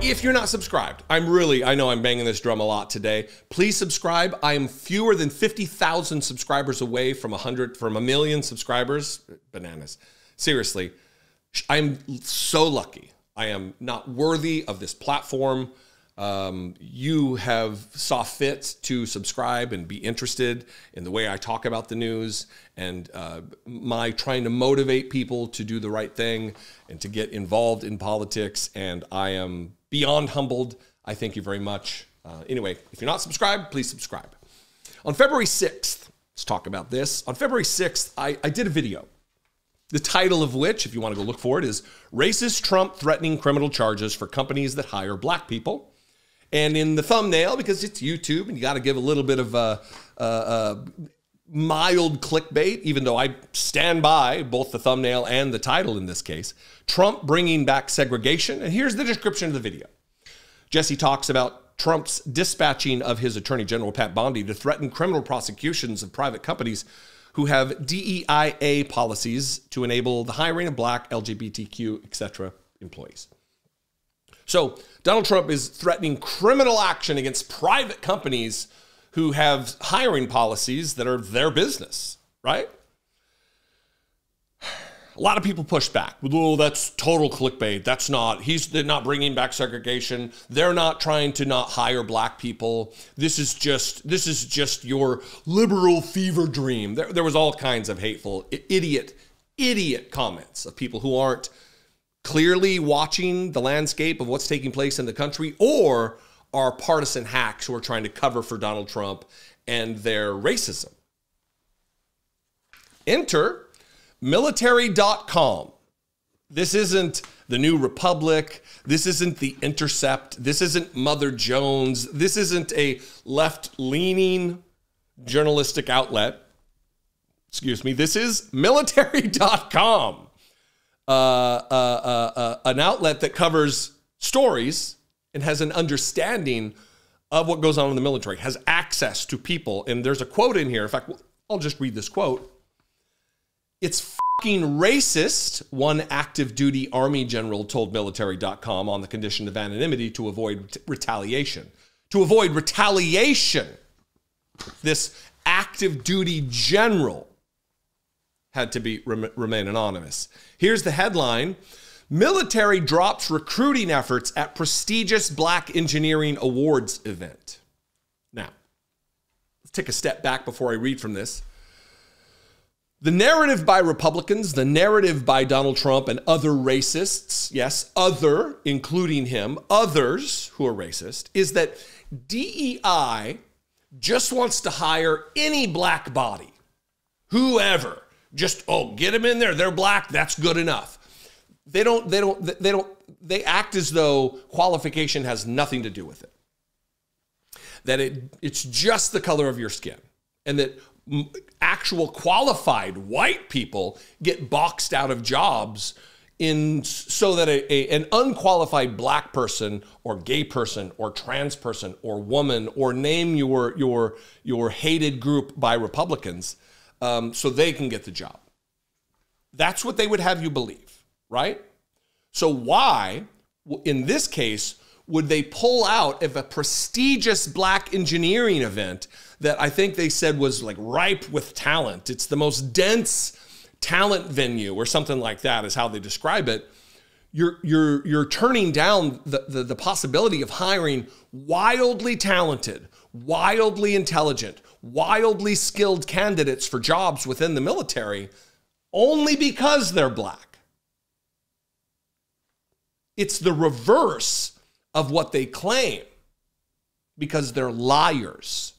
If you're not subscribed, I know I'm banging this drum a lot today. Please subscribe. I am fewer than 50,000 subscribers away from a million subscribers. Bananas. Seriously, I'm so lucky. I am not worthy of this platform. You have saw fit to subscribe and be interested in the way I talk about the news and my trying to motivate people to do the right thing and to get involved in politics. And I am beyond humbled. I thank you very much. Anyway, if you're not subscribed, please subscribe. On February 6th, let's talk about this. On February 6th, I did a video. The title of which, if you want to go look for it, is Racist Trump Threatening Criminal Charges for Companies That Hire Black People. And in the thumbnail, because it's YouTube and you got to give a little bit of mild clickbait, even though I stand by both the thumbnail and the title in this case, Trump bringing back segregation. And here's the description of the video. Jesse talks about Trump's dispatching of his Attorney General, Pat Bondi, to threaten criminal prosecutions of private companies who have DEIA policies to enable the hiring of Black, LGBTQ, etc. employees. So Donald Trump is threatening criminal action against private companies who have hiring policies that are their business, right? A lot of people push back. Oh, that's total clickbait. They're not bringing back segregation. They're not trying to not hire Black people. This is just your liberal fever dream. There was all kinds of hateful, idiot comments of people who aren't clearly watching the landscape of what's taking place in the country or are partisan hacks who are trying to cover for Donald Trump and their racism. Enter military.com. This isn't the New Republic. This isn't the Intercept. This isn't Mother Jones. This isn't a left-leaning journalistic outlet. Excuse me. This is military.com. An outlet that covers stories and has an understanding of what goes on in the military, has access to people. And there's a quote in here. In fact, I'll just read this quote. It's fucking racist, one active duty Army general told military.com on the condition of anonymity to avoid retaliation. To avoid retaliation, this active duty general had to remain anonymous. Here's the headline. Military drops recruiting efforts at prestigious Black Engineering Awards event. Now, let's take a step back before I read from this. The narrative by Republicans, the narrative by Donald Trump and other racists, yes, other, including him, others who are racist, is that DEI just wants to hire any Black body, whoever. Just, get them in there. They're Black. That's good enough. They act as though qualification has nothing to do with it. That it's just the color of your skin. And that actual qualified white people get boxed out of jobs so that an unqualified Black person or gay person or trans person or woman or name your hated group by Republicans so they can get the job. That's what they would have you believe, right? So why, in this case, would they pull out of a prestigious Black engineering event that I think they said was like ripe with talent? It's the most dense talent venue or something like that is how they describe it. You're turning down the possibility of hiring wildly talented, wildly intelligent, wildly skilled candidates for jobs within the military only because they're Black. It's the reverse of what they claim because they're liars.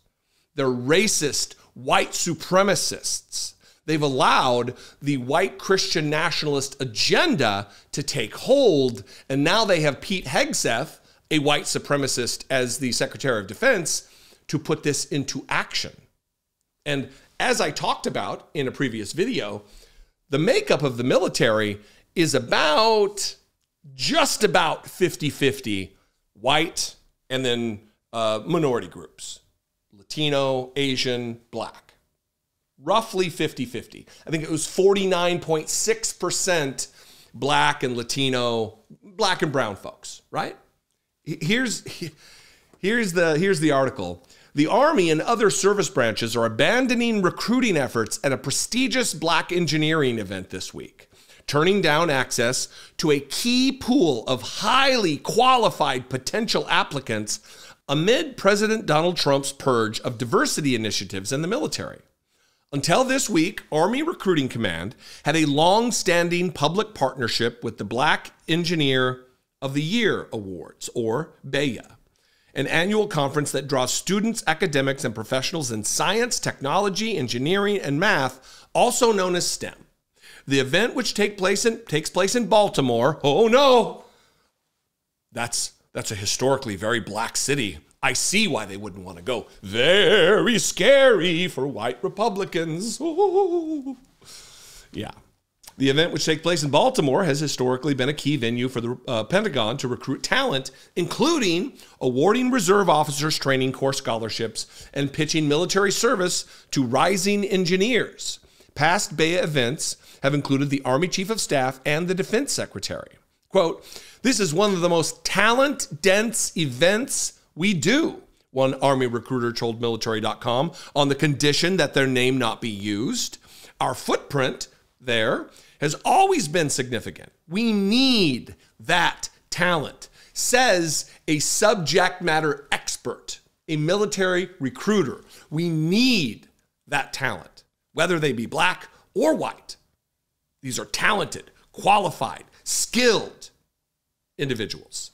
They're racist, white supremacists. They've allowed the white Christian nationalist agenda to take hold, and now they have Pete Hegseth, a white supremacist, as the Secretary of Defense to put this into action. And as I talked about in a previous video, the makeup of the military is just about 50-50 white and then minority groups, Latino, Asian, Black. Roughly 50-50. I think it was 49.6% Black and Latino, Black and brown folks, right? Here's the article. The Army and other service branches are abandoning recruiting efforts at a prestigious Black engineering event this week, turning down access to a key pool of highly qualified potential applicants amid President Donald Trump's purge of diversity initiatives in the military. Until this week, Army Recruiting Command had a long-standing public partnership with the Black Engineer of the Year Awards, or BEYA, an annual conference that draws students, academics, and professionals in science, technology, engineering, and math, also known as STEM. The event, which takes place in Baltimore, oh no, that's a historically very Black city. I see why they wouldn't want to go. Very scary for white Republicans. Ooh. Yeah. The event, which takes place in Baltimore, has historically been a key venue for the Pentagon to recruit talent, including awarding reserve officers training corps scholarships and pitching military service to rising engineers. Past BEYA events have included the Army Chief of Staff and the Defense Secretary. Quote, "This is one of the most talent-dense events we do," one Army recruiter told military.com, on the condition that their name not be used. "Our footprint there has always been significant. We need that talent," says a subject matter expert, a military recruiter. We need that talent, whether they be Black or white. These are talented, qualified, skilled individuals.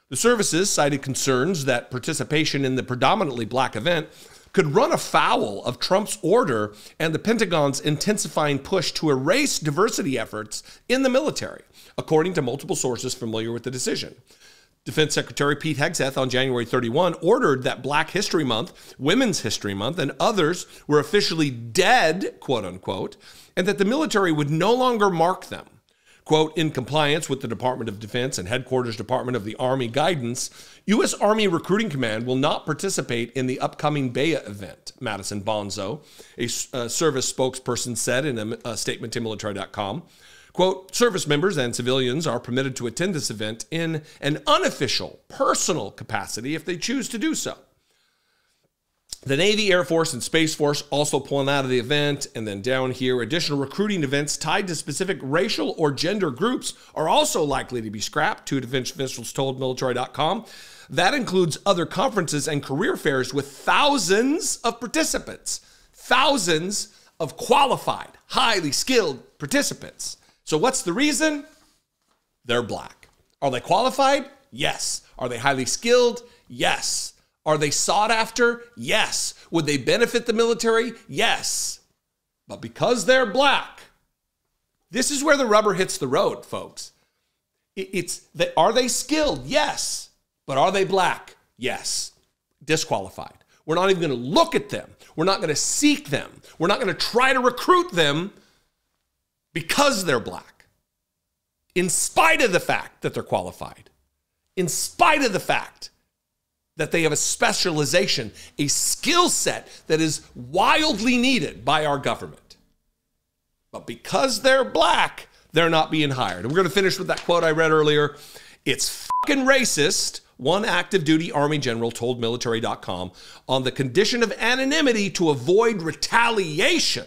The services cited concerns that participation in the predominantly Black event could run afoul of Trump's order and the Pentagon's intensifying push to erase diversity efforts in the military, according to multiple sources familiar with the decision. Defense Secretary Pete Hegseth on January 31 ordered that Black History Month, Women's History Month, and others were officially dead, quote unquote, and that the military would no longer mark them. Quote, "In compliance with the Department of Defense and Headquarters Department of the Army guidance, U.S. Army Recruiting Command will not participate in the upcoming BEYA event," Madison Bonzo, a service spokesperson, said in a statement to military.com. Quote, "Service members and civilians are permitted to attend this event in an unofficial, personal capacity if they choose to do so." The Navy, Air Force, and Space Force also pulling out of the event. And then down here, additional recruiting events tied to specific racial or gender groups are also likely to be scrapped, two defense officials told military.com. That includes other conferences and career fairs with thousands of participants, thousands of qualified, highly skilled participants. So what's the reason? They're Black. Are they qualified? Yes. Are they highly skilled? Yes. Are they sought after? Yes. Would they benefit the military? Yes. But because they're Black, this is where the rubber hits the road, folks. Are they skilled? Yes. But are they Black? Yes. Disqualified. We're not even going to look at them. We're not going to seek them. We're not going to try to recruit them because they're Black, in spite of the fact that they're qualified, in spite of the fact that they have a specialization, a skill set that is wildly needed by our government. But because they're Black, they're not being hired. And we're going to finish with that quote I read earlier. "It's fucking racist," one active duty Army general told military.com, "on the condition of anonymity to avoid retaliation.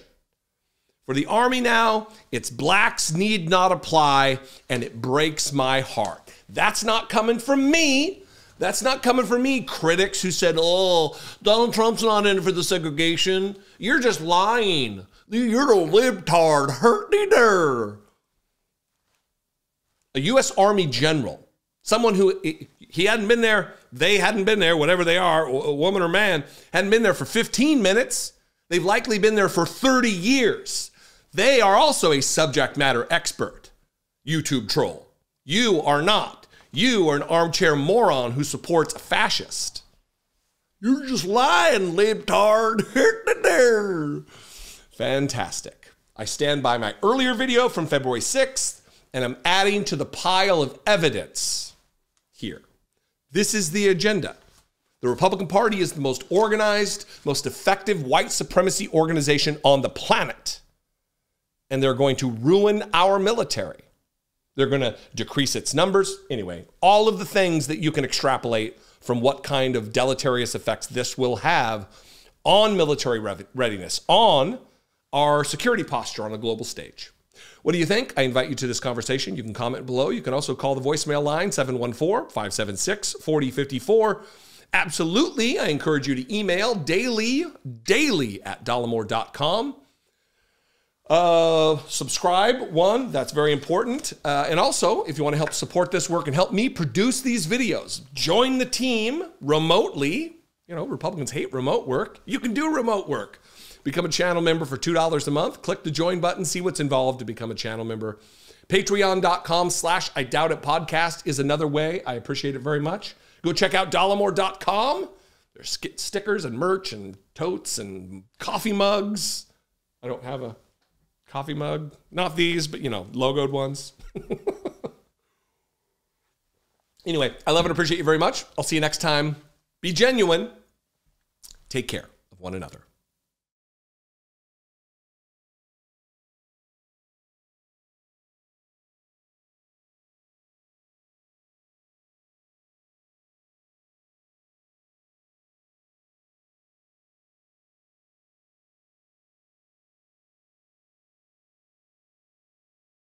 For the Army now, it's Blacks need not apply, and it breaks my heart." That's not coming from me. That's not coming from me, critics who said, "Oh, Donald Trump's not in it for the segregation." You're just lying. You're a libtard. Hurt me there. A U.S. Army general, someone who he hadn't been there, they hadn't been there, whatever they are, a woman or man, hadn't been there for 15 minutes. They've likely been there for 30 years. They are also a subject matter expert, YouTube troll. You are not. You are an armchair moron who supports a fascist. You're just lying, libtard. Fantastic. I stand by my earlier video from February 6th, and I'm adding to the pile of evidence here. This is the agenda. The Republican Party is the most organized, most effective white supremacy organization on the planet. And they're going to ruin our military. They're going to decrease its numbers. Anyway, all of the things that you can extrapolate from what kind of deleterious effects this will have on military readiness, on our security posture on a global stage. What do you think? I invite you to this conversation. You can comment below. You can also call the voicemail line, 714-576-4054. Absolutely, I encourage you to email daily@dollemore.com. Subscribe, that's very important. And also, if you want to help support this work and help me produce these videos, join the team remotely. You know, Republicans hate remote work. You can do remote work. Become a channel member for $2 a month. Click the join button, see what's involved to become a channel member. Patreon.com/IDoubtIt podcast is another way. I appreciate it very much. Go check out dollemore.com. There's stickers and merch and totes and coffee mugs. I don't have a coffee mug. Not these, but, you know, logoed ones. Anyway, I love and appreciate you very much. I'll see you next time. Be genuine. Take care of one another.